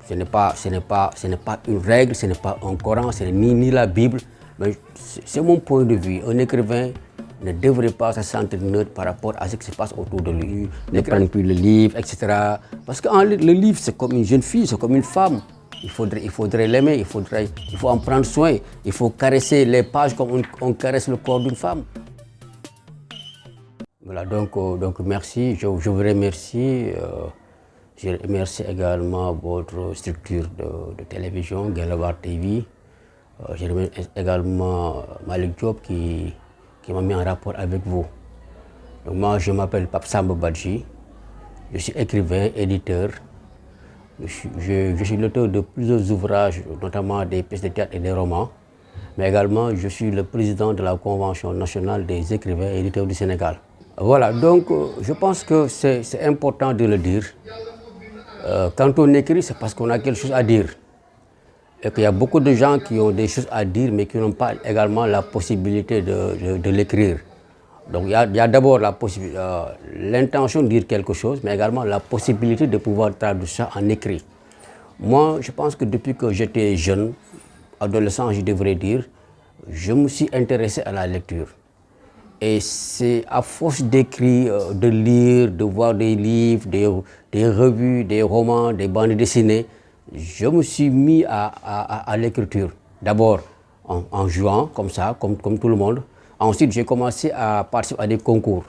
Ce n'est pas une règle, ce n'est pas un Coran, ce n'est ni la Bible, mais c'est mon point de vue. Un écrivain ne devrait pas se sentir neutre par rapport à ce qui se passe autour de lui, ne prendre plus le livre, etc. Parce que le livre, c'est comme une jeune fille, c'est comme une femme. Il faudrait l'aimer, il faut en prendre soin, il faut caresser les pages comme on caresse le corps d'une femme. Voilà, donc merci, je vous remercie. Je remercie également votre structure de télévision, Guelwaar TV. Je remercie également Malick Diop qui m'a mis en rapport avec vous. Donc moi, je m'appelle Pape Samba Badji. Je suis écrivain, éditeur. Je suis l'auteur de plusieurs ouvrages, notamment des pièces de théâtre et des romans. Mais également, je suis le président de la Convention nationale des écrivains et éditeurs du Sénégal. Voilà, donc je pense que c'est important de le dire. Quand on écrit, c'est parce qu'on a quelque chose à dire. Et qu'il y a beaucoup de gens qui ont des choses à dire, mais qui n'ont pas également la possibilité de l'écrire. Donc il y a d'abord l'intention de dire quelque chose, mais également la possibilité de pouvoir traduire ça en écrit. Moi, je pense que depuis que j'étais jeune, adolescent, je devrais dire, je me suis intéressé à la lecture. Et c'est à force d'écrire, de lire, de voir des livres, des revues, des romans, des bandes dessinées, je me suis mis à l'écriture. D'abord en jouant comme ça, comme tout le monde. Ensuite, j'ai commencé à participer à des concours.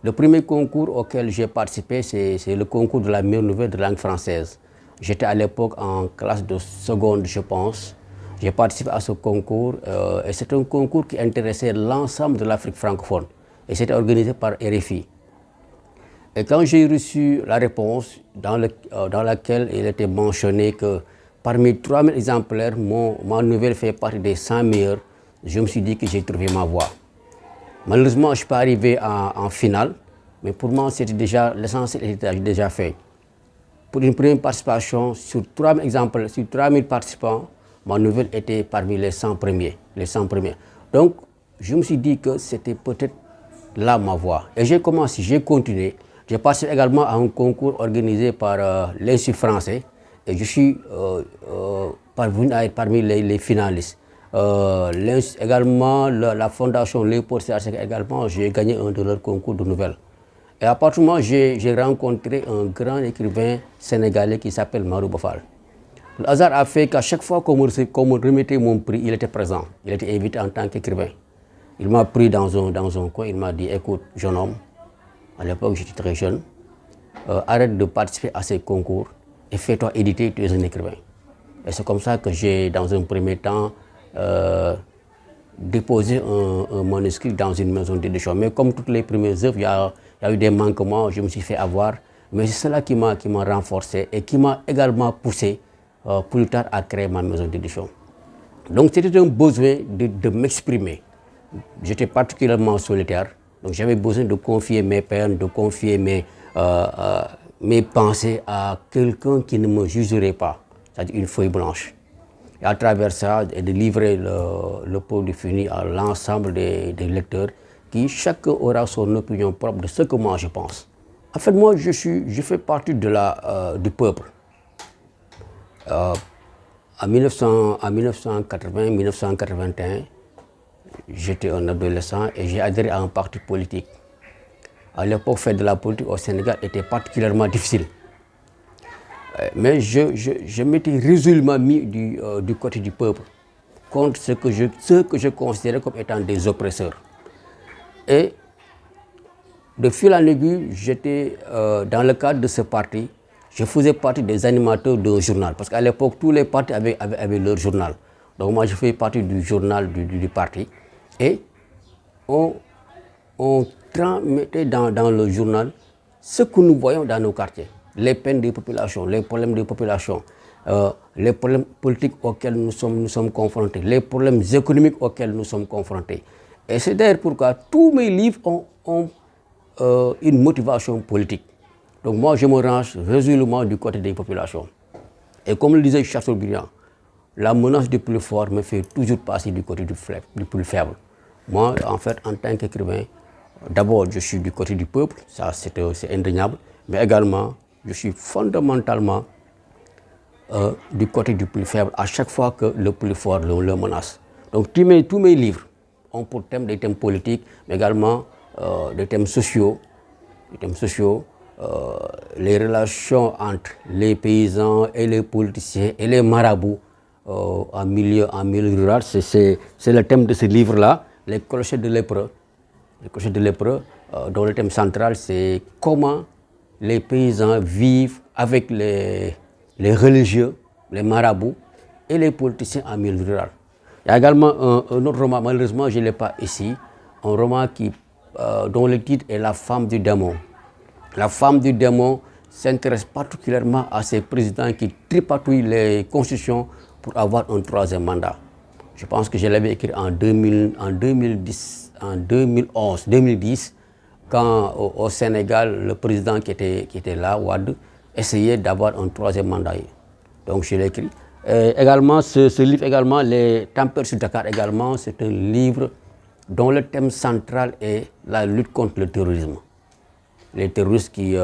Le premier concours auquel j'ai participé, c'est le concours de la meilleure nouvelle de langue française. J'étais à l'époque en classe de seconde, je pense. J'ai participé à ce concours et c'est un concours qui intéressait l'ensemble de l'Afrique francophone. Et c'était organisé par RFI. Et quand j'ai reçu la réponse dans laquelle il était mentionné que parmi 3000 exemplaires, ma nouvelle fait partie des 100 meilleurs, je me suis dit que j'ai trouvé ma voie. Malheureusement, je ne suis pas arrivé en finale, mais pour moi, c'était déjà l'essentiel était déjà fait. Pour une première participation, sur 3000 exemplaires, sur 3000 participants, ma nouvelle était parmi les 100 premiers. Donc, je me suis dit que c'était peut-être là ma voie. Et j'ai continué. J'ai participé également à un concours organisé par l'Institut français et je suis parvenu à être parmi les finalistes. Également, la fondation Léopold Sédar Senghor également, j'ai gagné un de leurs concours de nouvelles. Et à partir du moment où j'ai rencontré un grand écrivain sénégalais qui s'appelle Marouba Fall. Le hasard a fait qu'à chaque fois qu'on me remettait mon prix, il était présent. Il était invité en tant qu'écrivain. Il m'a pris dans un coin, il m'a dit, écoute, jeune homme, à l'époque j'étais très jeune, arrête de participer à ces concours et fais-toi éditer, tu es un écrivain. Et c'est comme ça que j'ai, dans un premier temps, déposé un manuscrit dans une maison d'édition. Mais comme toutes les premières œuvres, il y a eu des manquements, je me suis fait avoir. Mais c'est cela qui m'a renforcé et qui m'a également poussé plus tard à créer ma maison d'édition. Donc c'était un besoin de m'exprimer. J'étais particulièrement solitaire, donc j'avais besoin de confier mes peines, de confier mes pensées à quelqu'un qui ne me jugerait pas, c'est-à-dire une feuille blanche. Et à travers ça, de livrer le produit fini à l'ensemble des lecteurs, qui chacun aura son opinion propre de ce que moi je pense. En fait, moi je fais partie du peuple. En 1980-1981, j'étais un adolescent et j'ai adhéré à un parti politique. À l'époque, faire de la politique au Sénégal était particulièrement difficile. Mais je m'étais résolument mis du côté du peuple, contre ceux que je considérais comme étant des oppresseurs. Et de fil en aiguille, j'étais dans le cadre de ce parti, je faisais partie des animateurs d'un journal. Parce qu'à l'époque, tous les partis avaient leur journal. Donc moi, je faisais partie du journal du parti. Et on transmettait dans le journal ce que nous voyons dans nos quartiers. Les peines des populations, les problèmes des populations, les problèmes politiques auxquels nous sommes confrontés, les problèmes économiques auxquels nous sommes confrontés. Et c'est d'ailleurs pourquoi tous mes livres ont une motivation politique. Donc moi, je me range résolument du côté des populations. Et comme le disait Chateaubriand, la menace du plus fort me fait toujours passer du côté du plus faible. Moi, en fait, en tant qu'écrivain, d'abord, je suis du côté du peuple, ça c'est indéniable, mais également, je suis fondamentalement du côté du plus faible à chaque fois que le plus fort le menace. Donc tous mes livres ont pour thème des thèmes politiques, mais également des thèmes sociaux, les relations entre les paysans et les politiciens et les marabouts en milieu rural. C'est le thème de ce livre-là, Les clochers de lépreux. Les clochers de lépreux, dont le thème central, c'est comment les paysans vivent avec les religieux, les marabouts et les politiciens en milieu rural. Il y a également un autre roman, malheureusement je ne l'ai pas ici, un roman dont le titre est La femme du démon. La femme du démon s'intéresse particulièrement à ces présidents qui tripatouillent les constitutions pour avoir un troisième mandat. Je pense que je l'avais écrit en 2010, en 2011, 2010, quand au Sénégal, le président qui était là, Wade, essayait d'avoir un troisième mandat. Donc je l'ai écrit. Également, ce livre, également, Les Tempêtes sur Dakar, également, c'est un livre dont le thème central est la lutte contre le terrorisme. Les terroristes qui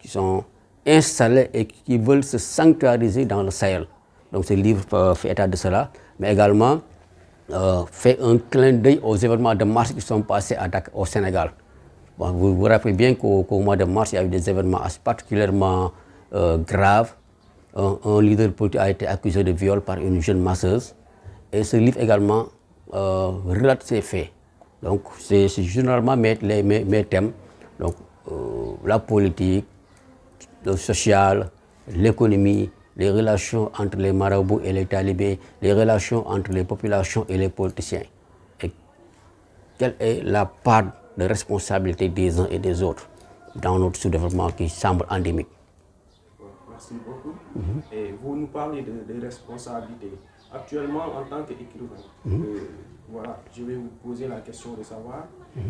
sont installés et qui veulent se sanctuariser dans le Sahel. Donc ce livre fait état de cela, mais également fait un clin d'œil aux événements de mars qui sont passés au Sénégal. Bon, vous vous rappelez bien qu'au mois de mars, il y a eu des événements particulièrement graves. Un leader politique a été accusé de viol par une jeune masseuse. Et ce livre également relate ces faits. Donc c'est généralement mes thèmes. Donc la politique, le social, l'économie, les relations entre les marabouts et les talibés, les relations entre les populations et les politiciens. Et quelle est la part de responsabilité des uns et des autres dans notre sous-développement qui semble endémique? Merci beaucoup. Et vous nous parlez de responsabilité. Actuellement, en tant qu'écrivain, voilà, je vais vous poser la question de savoir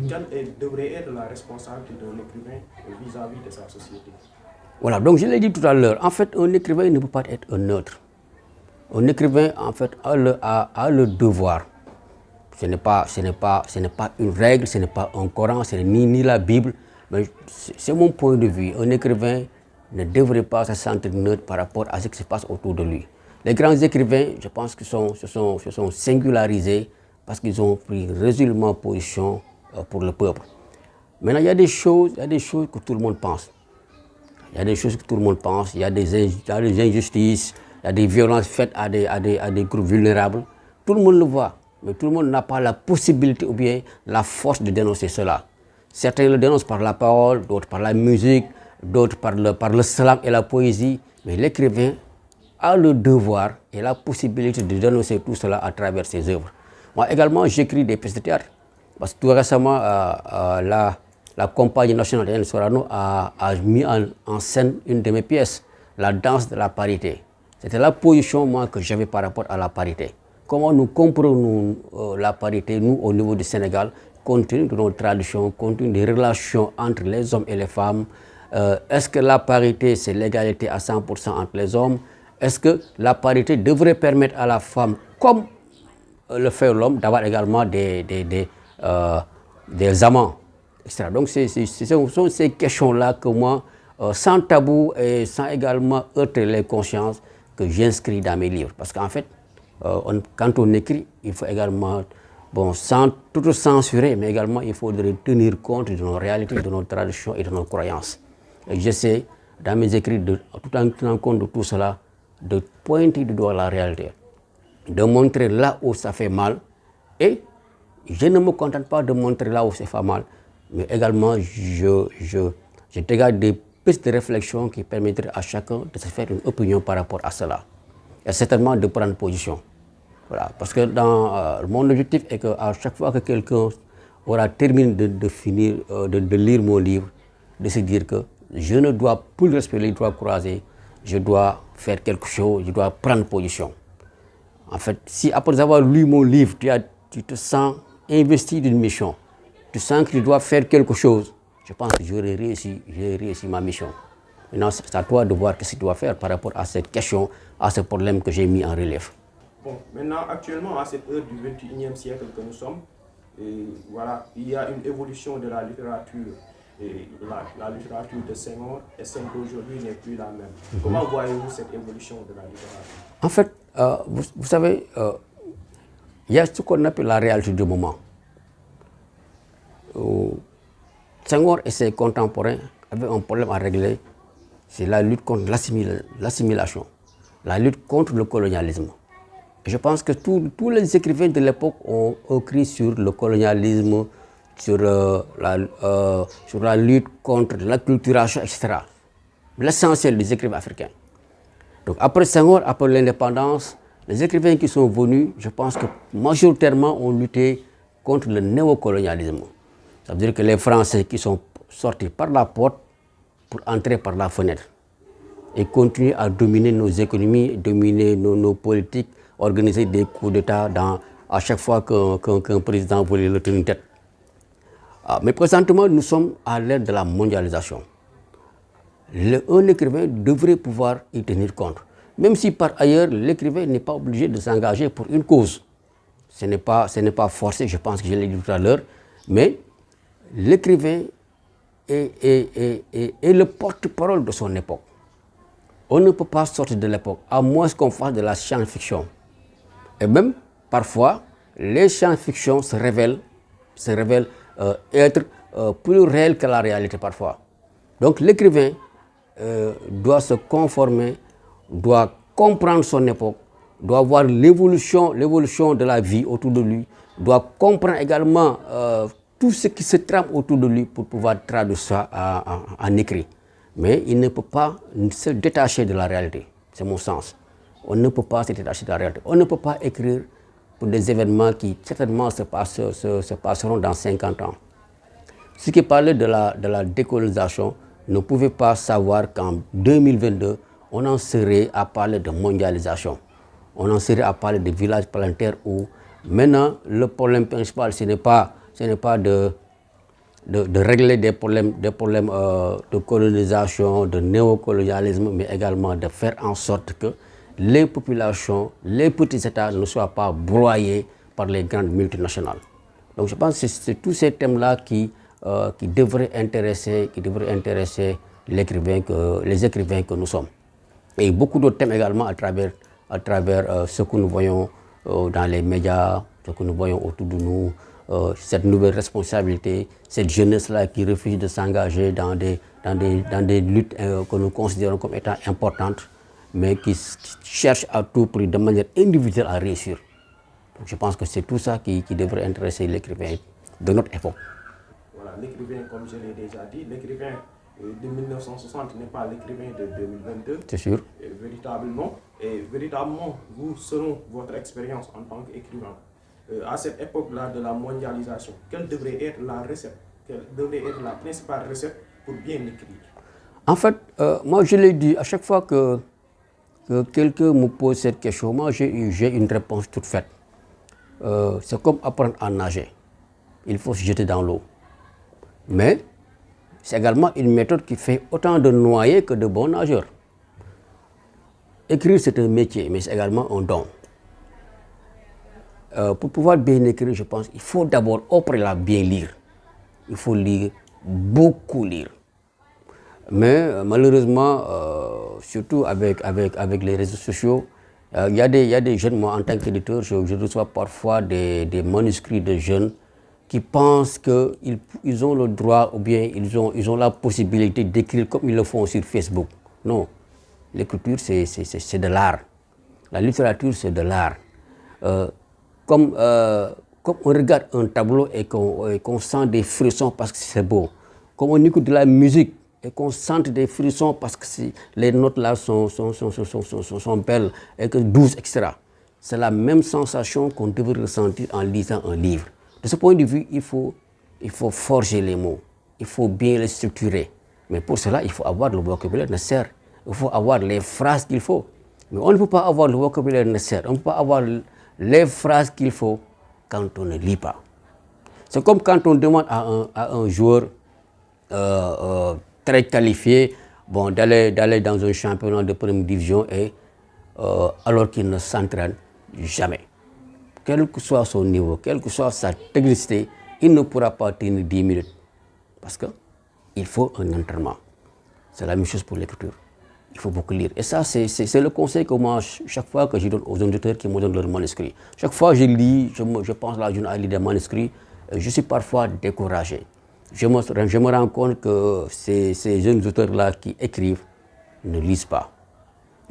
quelle devrait être la responsabilité d'un écrivain vis-à-vis de sa société. Voilà, donc je l'ai dit tout à l'heure, en fait, un écrivain ne peut pas être un neutre. Un écrivain, en fait, a le devoir. Ce n'est pas une règle, ce n'est pas un Coran, ce n'est ni la Bible, mais c'est mon point de vue. Un écrivain ne devrait pas se sentir neutre par rapport à ce qui se passe autour de lui. Les grands écrivains, je pense qu'ils se sont singularisés parce qu'ils ont pris résolument position pour le peuple. Maintenant, il y a des choses que tout le monde pense. Il y a des choses que tout le monde pense, il y a des injustices, il y a des violences faites à des groupes vulnérables. Tout le monde le voit, mais tout le monde n'a pas la possibilité ou bien la force de dénoncer cela. Certains le dénoncent par la parole, d'autres par la musique, d'autres par le slam et la poésie. Mais l'écrivain a le devoir et la possibilité de dénoncer tout cela à travers ses œuvres. Moi également, j'écris des pièces de théâtre. Parce que tout récemment, la compagnie nationale de Sorano a mis en scène une de mes pièces, La danse de la parité. C'était la position moi, que j'avais par rapport à la parité. Comment nous comprenons la parité, nous, au niveau du Sénégal, compte tenu de nos traditions, compte tenu des relations entre les hommes et les femmes. Est-ce que la parité, c'est l'égalité à 100% entre les hommes? Est-ce que la parité devrait permettre à la femme, comme le fait l'homme, d'avoir également des amants, etc. Donc ce sont ces questions-là que moi, sans tabou et sans également heurter les consciences, que j'inscris dans mes livres. Parce qu'en fait, quand on écrit, il faut également, sans tout censurer, mais également il faudrait tenir compte de nos réalités, de nos traditions et de nos croyances. Et j'essaie, dans mes écrits, tout en tenant compte de tout cela, de pointer du doigt la réalité, de montrer là où ça fait mal. Et je ne me contente pas de montrer là où ça fait mal, mais également je dégage des pistes de réflexion qui permettraient à chacun de se faire une opinion par rapport à cela. Et certainement de prendre position. Voilà, parce que mon objectif est qu'à chaque fois que quelqu'un aura terminé de lire mon livre, de se dire que je ne dois plus respecter les droits croisés, je dois faire quelque chose, je dois prendre position. En fait, si après avoir lu mon livre, tu te sens investi d'une mission, tu sens que tu dois faire quelque chose, je pense que j'aurais réussi ma mission. Maintenant, c'est à toi de voir ce que tu dois faire par rapport à cette question, à ce problème que j'ai mis en relief. Bon, maintenant, actuellement, à cette heure du 21e siècle que nous sommes, voilà, il y a une évolution de la littérature la littérature de Senghor et celle d'aujourd'hui n'est plus la même. Comment voyez-vous cette évolution de la littérature? En fait, vous savez, il y a ce qu'on appelle la réalité du moment. Senghor et ses contemporains avaient un problème à régler, c'est la lutte contre l'assimilation, la lutte contre le colonialisme. Et je pense que tous les écrivains de l'époque ont écrit sur le colonialisme, sur la lutte contre l'acculturation, etc. L'essentiel des écrivains africains. Donc après Senghor, après l'indépendance, les écrivains qui sont venus, je pense que majoritairement ont lutté contre le néocolonialisme. Ça veut dire que les Français qui sont sortis par la porte pour entrer par la fenêtre et continuer à dominer nos économies, dominer nos politiques, organiser des coups d'État à chaque fois qu'un président voulait le tenir tête. Mais présentement, nous sommes à l'ère de la mondialisation. Un écrivain devrait pouvoir y tenir compte. Même si par ailleurs, l'écrivain n'est pas obligé de s'engager pour une cause. Ce n'est pas forcé, je pense que je l'ai dit tout à l'heure, mais l'écrivain est le porte-parole de son époque. On ne peut pas sortir de l'époque, à moins qu'on fasse de la science-fiction. Et même, parfois, les science-fiction se révèlent être plus réels que la réalité parfois. Donc l'écrivain doit se conformer, doit comprendre son époque, doit voir l'évolution de la vie autour de lui, doit comprendre également tout ce qui se trame autour de lui pour pouvoir traduire ça en écrit. Mais il ne peut pas se détacher de la réalité, c'est mon sens. On ne peut pas se détacher de la réalité. On ne peut pas écrire pour des événements qui certainement se passeront dans 50 ans. Ceux qui parlaient de la décolonisation ne pouvaient pas savoir qu'en 2022, on en serait à parler de mondialisation. On en serait à parler de villages planétaires où maintenant le problème principal, ce n'est pas de régler des problèmes de colonisation, de néocolonialisme, mais également de faire en sorte que les populations, les petits États ne soient pas broyés par les grandes multinationales. Donc je pense que c'est tous ces thèmes-là qui devraient intéresser les écrivains que nous sommes. Et beaucoup d'autres thèmes également à travers ce que nous voyons dans les médias, ce que nous voyons autour de nous, cette nouvelle responsabilité, cette jeunesse-là qui refuse de s'engager dans des luttes que nous considérons comme étant importantes, mais qui cherchent à tout prix de manière individuelle à réussir. Donc je pense que c'est tout ça qui devrait intéresser l'écrivain de notre époque. Voilà, l'écrivain, comme je l'ai déjà dit, l'écrivain de 1960 n'est pas l'écrivain de 2022. C'est sûr. Véritablement, vous, selon votre expérience en tant qu'écrivain, à cette époque-là de la mondialisation, quelle devrait être la recette, quelle devrait être la principale recette pour bien écrire? En fait, moi je l'ai dit, à chaque fois que quelqu'un me pose cette question, moi j'ai une réponse toute faite. C'est comme apprendre à nager. Il faut se jeter dans l'eau. Mais c'est également une méthode qui fait autant de noyés que de bons nageurs. Écrire, c'est un métier, mais c'est également un don. Pour pouvoir bien écrire, je pense qu'il faut d'abord, au préalable, bien lire. Il faut lire, beaucoup lire. Mais malheureusement, surtout avec les réseaux sociaux, il y a des jeunes, moi en tant qu'éditeur, je reçois parfois des manuscrits de jeunes qui pensent qu'ils ont le droit ou bien ils ont la possibilité d'écrire comme ils le font sur Facebook. Non, l'écriture c'est de l'art. La littérature c'est de l'art. Comme on regarde un tableau et qu'on sent des frissons parce que c'est beau, comme on écoute de la musique et qu'on sent des frissons parce que les notes là sont belles et que douces, etc. C'est la même sensation qu'on devrait ressentir en lisant un livre. De ce point de vue, il faut forger les mots, il faut bien les structurer. Mais pour cela, il faut avoir le vocabulaire nécessaire, il faut avoir les phrases qu'il faut. Mais on ne peut pas avoir le vocabulaire nécessaire, on ne peut pas avoir les phrases qu'il faut quand on ne lit pas. C'est comme quand on demande à un joueur très qualifié d'aller dans un championnat de première division et alors qu'il ne s'entraîne jamais. Quel que soit son niveau, quelle que soit sa technicité, il ne pourra pas tenir 10 minutes. Parce que il faut un entraînement. C'est la même chose pour l'écriture. Il faut beaucoup lire. Et ça, c'est le conseil que moi, chaque fois que je donne aux auditeurs qui me donnent leur manuscrit. Chaque fois que je lis, je pense la journée à lire des manuscrits, je suis parfois découragé. Je me rends compte que ces jeunes auteurs-là qui écrivent ne lisent pas.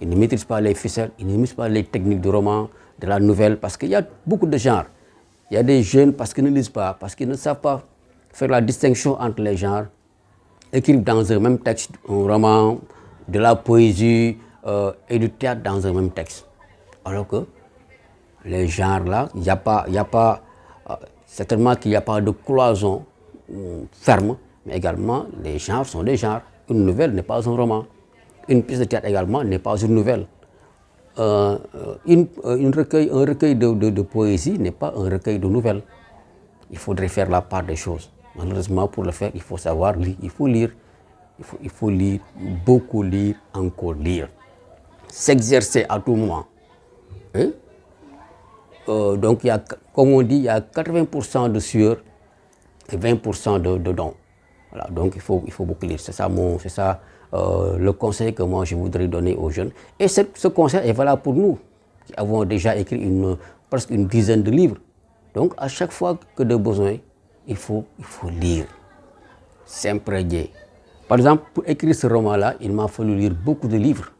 Ils ne maîtrisent pas les ficelles, ils ne maîtrisent pas les techniques de roman, de la nouvelle, parce qu'il y a beaucoup de genres. Il y a des jeunes parce qu'ils ne lisent pas, parce qu'ils ne savent pas faire la distinction entre les genres, écrivent dans un même texte un roman, de la poésie et du théâtre dans un même texte. Alors que les genres-là, il n'y a pas certainement qu'il n'y a pas de cloison ferme, mais également les genres sont des genres. Une nouvelle n'est pas un roman. Une pièce de théâtre également n'est pas une nouvelle. Un recueil de poésie n'est pas un recueil de nouvelles. Il faudrait faire la part des choses. Malheureusement, pour le faire, il faut savoir lire, il faut lire. Il faut lire, beaucoup lire, encore lire. S'exercer à tout moment. Hein? Donc, il y a, comme on dit, il y a 80% de sueur et 20% de dons. Voilà, donc, il faut beaucoup lire. C'est ça, le conseil que moi, je voudrais donner aux jeunes. Et ce conseil est valable pour nous, qui avons déjà écrit presque une dizaine de livres. Donc, à chaque fois que de besoin, il faut lire, s'imprégner. Par exemple, pour écrire ce roman-là, il m'a fallu lire beaucoup de livres,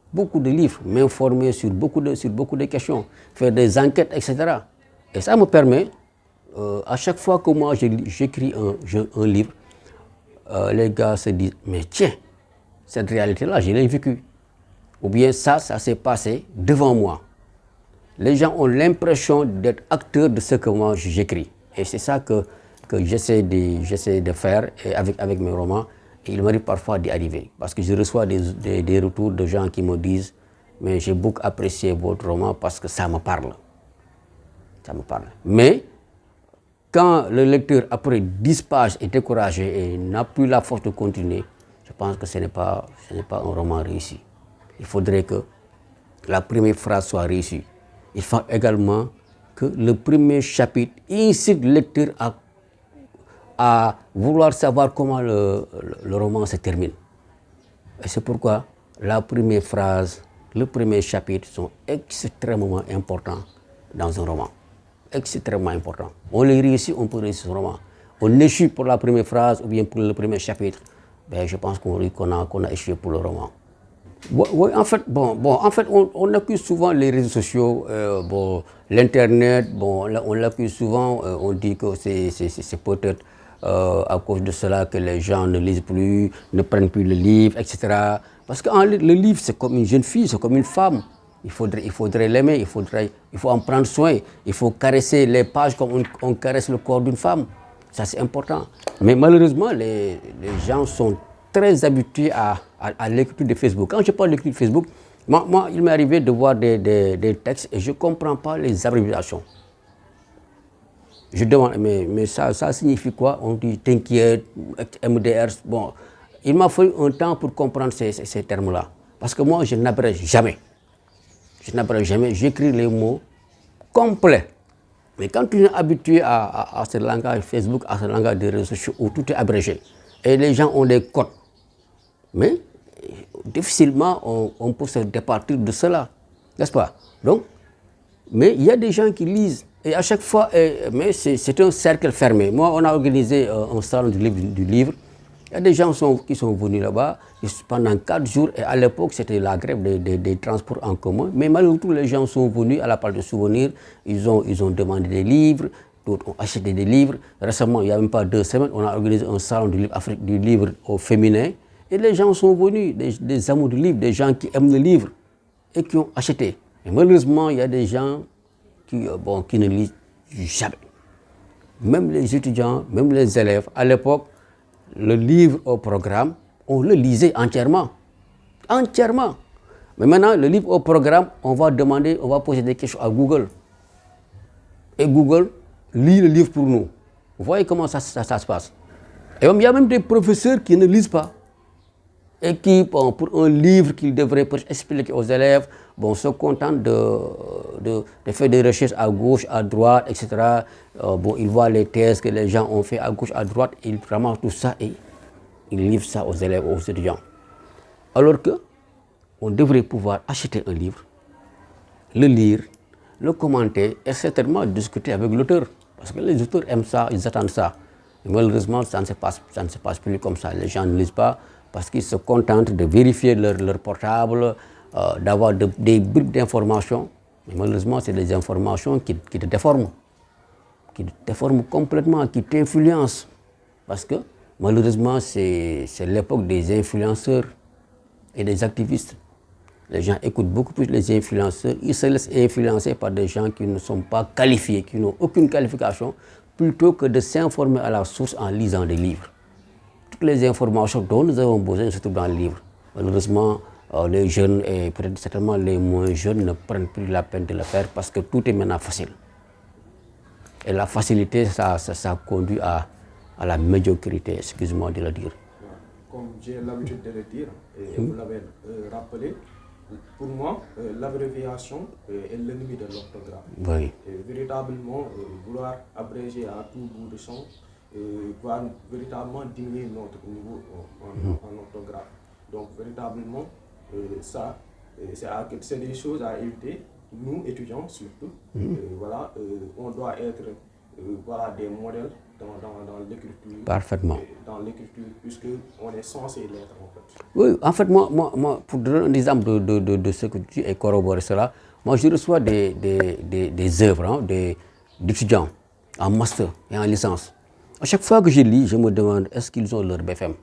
m'informer sur beaucoup de questions, faire des enquêtes, etc. Et ça me permet, à chaque fois que moi j'écris un livre, les gars se disent, mais tiens, cette réalité-là, je l'ai vécue. Ou bien ça s'est passé devant moi. Les gens ont l'impression d'être acteurs de ce que moi j'écris. Et c'est ça que j'essaie de faire avec mes romans. Et il m'arrive parfois d'y arriver. Parce que je reçois des retours de gens qui me disent « Mais j'ai beaucoup apprécié votre roman parce que ça me parle. » Ça me parle. Mais quand le lecteur, après 10 pages, est découragé et n'a plus la force de continuer, je pense que ce n'est pas un roman réussi. Il faudrait que la première phrase soit réussie. Il faut également que le premier chapitre incite le lecteur à vouloir savoir comment le roman se termine. Et c'est pourquoi la première phrase, le premier chapitre sont extrêmement importants dans un roman. Extrêmement importants. On les réussit, on peut réussir ce roman. On échoue pour la première phrase ou bien pour le premier chapitre, ben je pense qu'on a échoué pour le roman. Oui, en fait, on accuse souvent les réseaux sociaux, l'internet, on l'accuse souvent, on dit que c'est peut-être à cause de cela que les gens ne lisent plus, ne prennent plus le livre, etc. Parce que le livre, c'est comme une jeune fille, c'est comme une femme. Il faudrait l'aimer, il faut en prendre soin, il faut caresser les pages comme on caresse le corps d'une femme. Ça, c'est important. Mais malheureusement, les gens sont très habitués à l'écriture de Facebook. Quand je parle d'écriture de Facebook, moi, il m'est arrivé de voir des textes et je ne comprends pas les abréviations. Je demande, mais ça signifie quoi? On dit t'inquiète, MDR. Bon, il m'a fallu un temps pour comprendre ces termes-là. Parce que moi, je n'abrège jamais. J'écris les mots complets. Mais quand tu es habitué à ce langage Facebook, à ce langage des réseaux sociaux où tout est abrégé, et les gens ont des codes, mais difficilement on peut se départir de cela, n'est-ce pas? Donc, mais il y a des gens qui lisent, et à chaque fois, mais c'est un cercle fermé. Moi, on a organisé un salon du livre. Il y a des gens qui sont venus là-bas pendant 4 jours, et à l'époque, c'était la grève des transports en commun. Mais malgré tout, les gens sont venus à la part de souvenirs, ils ont demandé des livres, d'autres ont acheté des livres. Récemment, il n'y a même pas 2 semaines, on a organisé un salon du livre au féminin, et les gens sont venus, des amours du livre, des gens qui aiment le livre, et qui ont acheté. Et malheureusement, il y a des gens qui ne lisent jamais. Même les étudiants, même les élèves, à l'époque, le livre au programme, on le lisait entièrement. Entièrement. Mais maintenant, le livre au programme, on va poser des questions à Google. Et Google lit le livre pour nous. Vous voyez comment ça se passe. Et il y a même des professeurs qui ne lisent pas. Et qui, pour un livre qu'ils devraient expliquer aux élèves, se contentent de faire des recherches à gauche, à droite, etc. Ils voient les thèses que les gens ont fait à gauche, à droite, ils ramassent tout ça et ils livrent ça aux élèves, aux étudiants. Alors que on devrait pouvoir acheter un livre, le lire, le commenter et certainement discuter avec l'auteur. Parce que les auteurs aiment ça, ils attendent ça. Et malheureusement, ça ne se passe plus comme ça. Les gens ne lisent pas parce qu'ils se contentent de vérifier leur portable, d'avoir des bribes d'informations. Mais malheureusement, c'est des informations qui te déforment complètement, qui t'influencent. Parce que malheureusement, c'est l'époque des influenceurs et des activistes. Les gens écoutent beaucoup plus les influenceurs, ils se laissent influencer par des gens qui ne sont pas qualifiés, qui n'ont aucune qualification, plutôt que de s'informer à la source en lisant des livres. Toutes les informations dont nous avons besoin se trouvent dans les livres. Malheureusement, les jeunes et peut-être certainement les moins jeunes ne prennent plus la peine de le faire parce que tout est maintenant facile. Et la facilité, ça conduit à la médiocrité, excuse-moi de le dire. Comme j'ai l'habitude de le dire, et vous l'avez rappelé, pour moi, l'abréviation est l'ennemi de l'orthographe. Oui. Véritablement, vouloir abréger à tout bout de champ va véritablement diminuer notre niveau en orthographe. Donc, véritablement, ça, c'est des choses à éviter, nous, étudiants surtout. Voilà, on doit être des modèles dans l'écriture. Parfaitement. Dans l'écriture, puisqu'on est censé l'être en fait. Oui, en fait, moi pour donner un exemple de ce que tu dis et corroborer cela, moi je reçois des œuvres d'étudiants en master et en licence. À chaque fois que je lis, je me demande est-ce qu'ils ont leur BFM?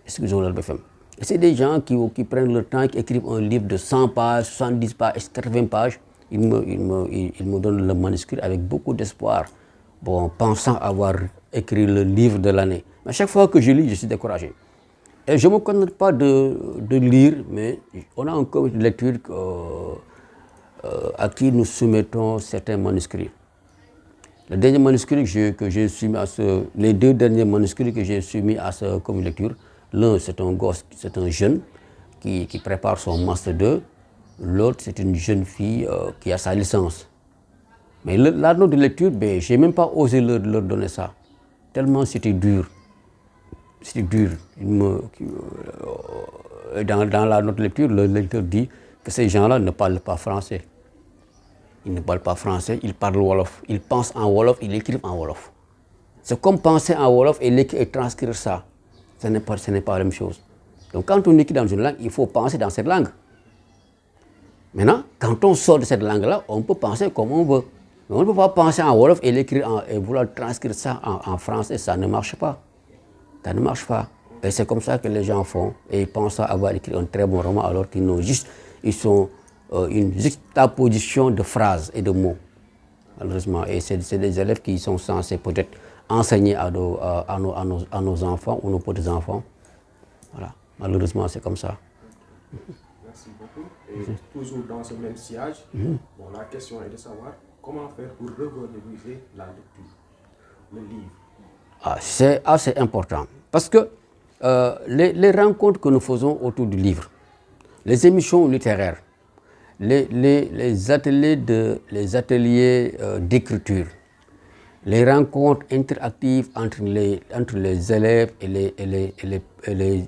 Est-ce qu'ils ont leur BFM? Et c'est des gens qui prennent leur temps, qui écrivent un livre de 100 pages, 70 pages, 80 pages. Ils me donnent le manuscrit avec beaucoup d'espoir, pensant avoir écrit le livre de l'année. Mais à chaque fois que je lis, je suis découragé. Et je ne me contente pas de lire, mais on a un comité de lecture à qui nous soumettons certains manuscrits. Le dernier manuscrit que j'ai soumis les deux derniers manuscrits que j'ai soumis à ce comité de lecture, l'un c'est un gosse, c'est un jeune qui prépare son master 2, l'autre c'est une jeune fille qui a sa licence. Mais la note de lecture, je n'ai même pas osé leur donner ça, tellement c'était dur. C'était dur. Dans la note de lecture, le lecteur dit que ces gens-là ne parlent pas français. Ils ne parlent pas français, ils parlent Wolof. Ils pensent en Wolof, ils écrivent en Wolof. C'est comme penser en Wolof et transcrire ça. Ce n'est pas la même chose. Donc quand on écrit dans une langue, il faut penser dans cette langue. Maintenant, quand on sort de cette langue-là, on peut penser comme on veut. Mais on ne peut pas penser en Wolof et vouloir transcrire ça en français, ça ne marche pas. Ça ne marche pas. Et c'est comme ça que les gens font. Et ils pensent avoir écrit un très bon roman alors ils sont une juxtaposition de phrases et de mots. Malheureusement. Et c'est des élèves qui sont censés peut-être enseigner à nos enfants ou nos petits-enfants. Voilà. Malheureusement, c'est comme ça. Merci beaucoup. Et toujours dans ce même sillage, la question est de savoir comment faire pour revaloriser la lecture, le livre. C'est assez important parce que les rencontres que nous faisons autour du livre, les émissions littéraires, les ateliers d'écriture, les rencontres interactives entre les élèves et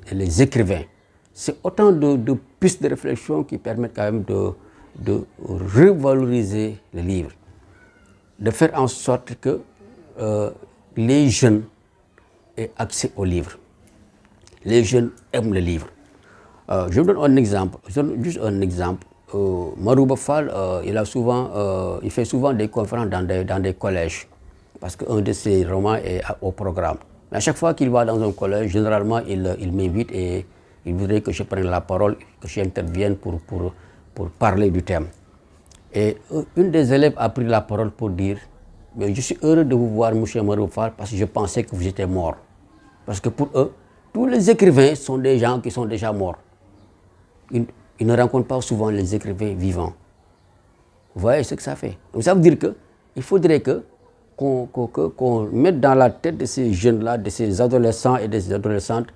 les écrivains, c'est autant de pistes de réflexion qui permettent quand même de revaloriser le livre, de faire en sorte que les jeunes aient accès au livre. Les jeunes aiment le livre. Je vous donne un exemple, juste un exemple. Marouba Fall, il fait souvent des conférences dans des collèges, parce qu'un de ses romans est au programme. Mais à chaque fois qu'il va dans un collège, généralement, il m'invite et il voudrait que je prenne la parole, que j'intervienne pour parler du thème. Et une des élèves a pris la parole pour dire « Mais je suis heureux de vous voir, M. Marouba Fall, parce que je pensais que vous étiez mort. » Parce que pour eux, tous les écrivains sont des gens qui sont déjà morts. Ils ne rencontrent pas souvent les écrivains vivants. Vous voyez ce que ça fait. Donc ça veut dire qu'il faudrait qu'on mette dans la tête de ces jeunes-là, de ces adolescents et des adolescentes,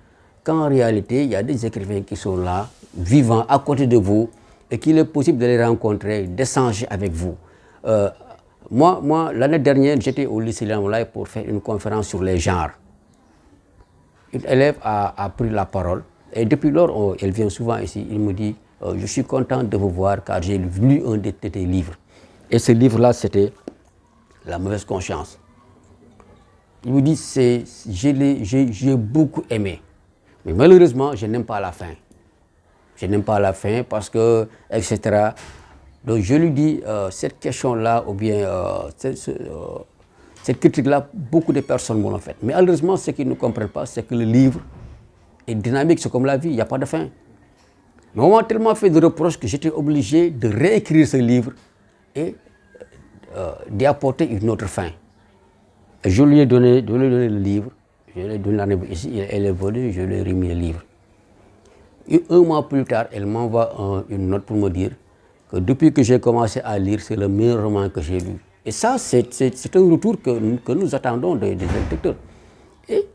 qu'en réalité, il y a des écrivains qui sont là, vivants, à côté de vous, et qu'il est possible de les rencontrer, d'échanger avec vous. Moi l'année dernière, j'étais au lycée Lamolaye pour faire une conférence sur les genres. une élève a pris la parole. Et depuis lors, elle vient souvent ici, il me dit je suis content de vous voir car j'ai lu un de tes livres. Et ce livre-là, c'était La mauvaise conscience. Il me dit j'ai beaucoup aimé. Mais malheureusement, je n'aime pas la fin. Je n'aime pas la fin parce que, etc. Donc je lui dis, cette question-là, ou bien cette critique-là, beaucoup de personnes m'ont fait. Mais malheureusement, ce qu'ils ne comprennent pas, c'est que le livre est dynamique, c'est comme la vie, il n'y a pas de fin. Mais on m'a tellement fait de reproches que j'étais obligé de réécrire ce livre et d'y apporter une autre fin. Et je lui ai donné le livre, je lui ai donné l'année ici, elle est venue, je lui ai remis le livre. Et un mois plus tard, elle m'envoie une note pour me dire que depuis que j'ai commencé à lire, c'est le meilleur roman que j'ai lu. Et ça, c'est un retour que nous attendons des lecteurs. Et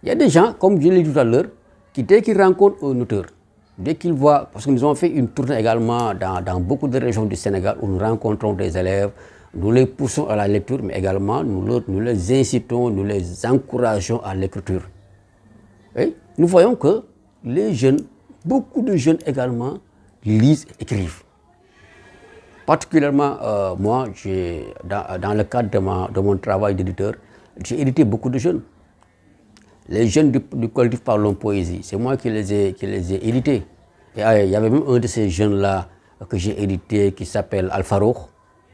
il y a des gens, comme je l'ai dit tout à l'heure, qui dès qu'ils rencontrent un auteur, dès qu'ils voient, parce que nous avons fait une tournée également dans beaucoup de régions du Sénégal où nous rencontrons des élèves, nous les poussons à la lecture, mais également nous les incitons, nous les encourageons à l'écriture. Et nous voyons que les jeunes, beaucoup de jeunes également, lisent et écrivent. Particulièrement, moi, dans le cadre de mon travail d'éditeur, j'ai édité beaucoup de jeunes. Les jeunes du collectif Parlons Poésie, c'est moi qui les ai édités. Et il y avait même un de ces jeunes-là que j'ai édité qui s'appelle Al-Farouk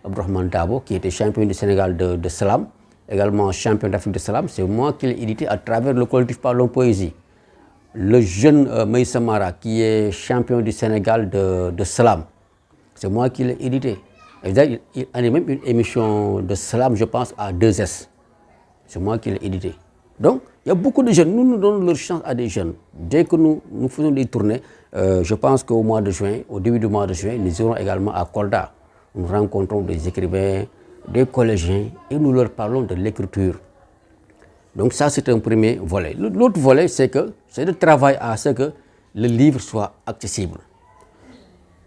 Abdourahmane Dabo, qui était champion du Sénégal de slam, également champion d'Afrique de slam. C'est moi qui l'ai édité à travers le collectif Parlons Poésie. Le jeune Maïssa Mara, qui est champion du Sénégal de slam, c'est moi qui l'ai édité. Il a même une émission de slam, je pense, à 2S. C'est moi qui l'ai édité. Donc, il y a beaucoup de jeunes. Nous donnons leur chance à des jeunes. Dès que nous faisons des tournées, je pense qu'au mois de juin, au début du mois de juin, nous irons également à Kolda. Nous rencontrons des écrivains, des collégiens, et nous leur parlons de l'écriture. Donc ça, c'est un premier volet. L'autre volet, c'est de travailler à ce que le livre soit accessible.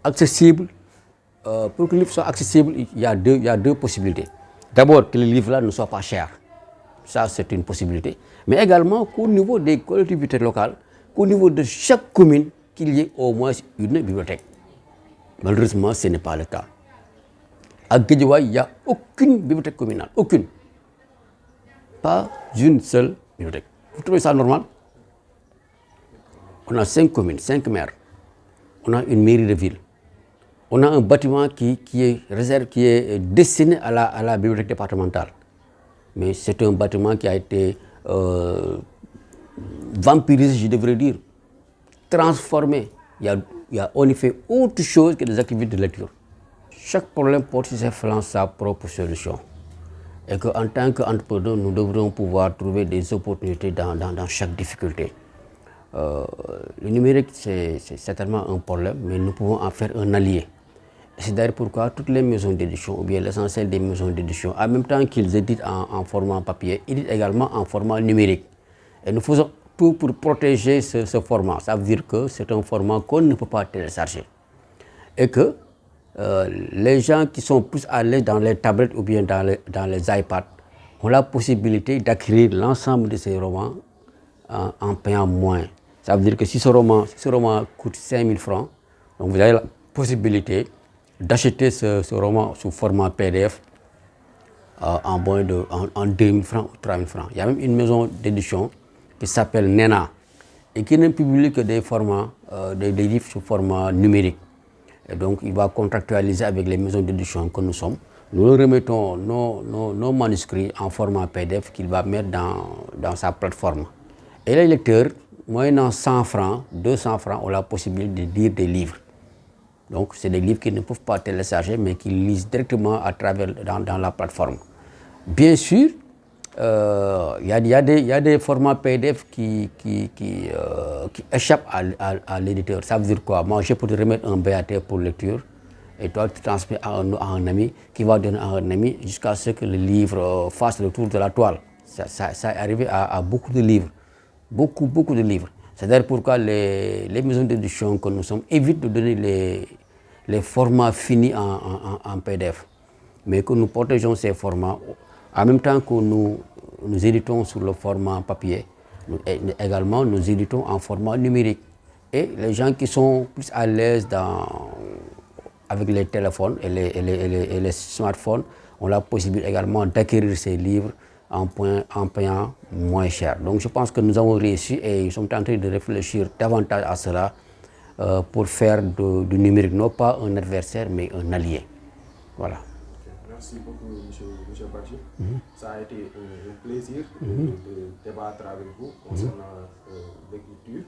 Accessible, pour que le livre soit accessible, il y a deux possibilités. D'abord, que le livre-là ne soit pas cher. Ça, c'est une possibilité. Mais également qu'au niveau des collectivités locales, qu'au niveau de chaque commune, qu'il y ait au moins une bibliothèque. Malheureusement, ce n'est pas le cas. À Guédiawaye, il n'y a aucune bibliothèque communale. Aucune. Pas une seule bibliothèque. Vous trouvez ça normal? On a 5 communes, 5 maires. On a une mairie de ville. On a un bâtiment qui est destiné à la bibliothèque départementale. Mais c'est un bâtiment qui a été vampirisé, je devrais dire, transformé. On y fait autre chose que des activités de lecture. Chaque problème porte sur ses flancs sa propre solution. Et qu'en tant qu'entrepreneur, nous devrions pouvoir trouver des opportunités dans chaque difficulté. Le numérique, c'est certainement un problème, mais nous pouvons en faire un allié. C'est d'ailleurs pourquoi toutes les maisons d'édition, ou bien l'essentiel des maisons d'édition, en même temps qu'ils éditent en format papier, éditent également en format numérique. Et nous faisons tout pour protéger ce format. Ça veut dire que c'est un format qu'on ne peut pas télécharger. Et que les gens qui sont plus à l'aise dans les tablettes ou bien dans les iPads ont la possibilité d'acquérir l'ensemble de ces romans en payant moins. Ça veut dire que si ce roman coûte 5 000 francs, donc vous avez la possibilité d'acheter ce roman sous format PDF en 2 000 francs ou 3 000 francs. Il y a même une maison d'édition qui s'appelle Nena et qui ne publie que des livres sous format numérique. Et donc, il va contractualiser avec les maisons d'édition que nous sommes. Nous leur remettons nos manuscrits en format PDF qu'il va mettre dans sa plateforme. Et les lecteurs, moyennant 100 francs, 200 francs, ont la possibilité de lire des livres. Donc, c'est des livres qu'ils ne peuvent pas télécharger, mais qu'ils lisent directement à travers dans la plateforme. Bien sûr, il y a des formats PDF qui échappent à l'éditeur. Ça veut dire quoi? Moi, je peux te remettre un BAT pour lecture et toi, tu transmets à un ami qui va donner à un ami jusqu'à ce que le livre fasse le tour de la toile. Ça est arrivé à beaucoup de livres. Beaucoup de livres. C'est d'ailleurs pourquoi les maisons d'édition que nous sommes évitent de donner les formats finis en PDF. Mais que nous protégeons ces formats en même temps que nous éditons sur le format papier. Également, nous éditons en format numérique. Et les gens qui sont plus à l'aise avec les téléphones et les smartphones ont la possibilité également d'acquérir ces livres en payant moins cher. Donc je pense que nous avons réussi et nous sommes en train de réfléchir davantage à cela pour faire du numérique non pas un adversaire mais un allié. Voilà. Merci beaucoup, M. Badji. Ça a été un plaisir de débattre avec vous concernant l'écriture.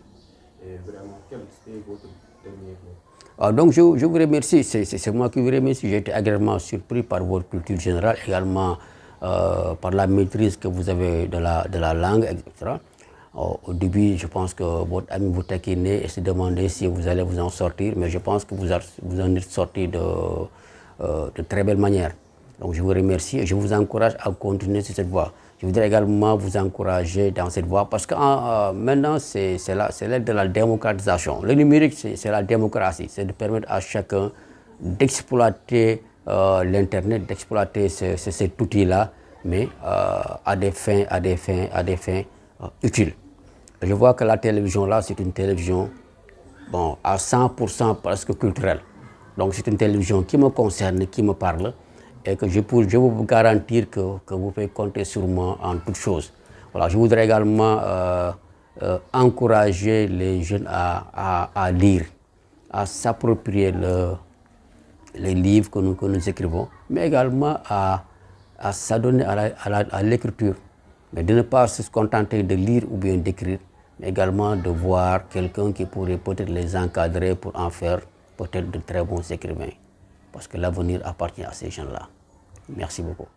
Et vraiment, quel est votre dernier mot? Donc je vous remercie, c'est moi qui vous remercie. J'ai été agréablement surpris par votre culture générale, également par la maîtrise que vous avez de la langue, etc. Au début, je pense que votre ami vous taquinait et se demandait si vous allez vous en sortir, mais je pense que vous en êtes sorti de très belle manière. Donc je vous remercie et je vous encourage à continuer sur cette voie. Je voudrais également vous encourager dans cette voie parce que maintenant c'est l'aide de la démocratisation. Le numérique c'est la démocratie, c'est de permettre à chacun d'exploiter l'internet, d'exploiter cet outil-là, mais à des fins utiles. Je vois que la télévision là c'est une télévision à 100% presque culturelle. Donc c'est une télévision qui me concerne, qui me parle. Et que je peux vous garantir que vous pouvez compter sur moi en toutes choses. Voilà, je voudrais également encourager les jeunes à lire, à s'approprier les livres que nous écrivons, mais également à s'adonner à l'écriture. Mais de ne pas se contenter de lire ou bien d'écrire, mais également de voir quelqu'un qui pourrait peut-être les encadrer pour en faire peut-être de très bons écrivains. Parce que l'avenir appartient à ces gens-là. Merci beaucoup.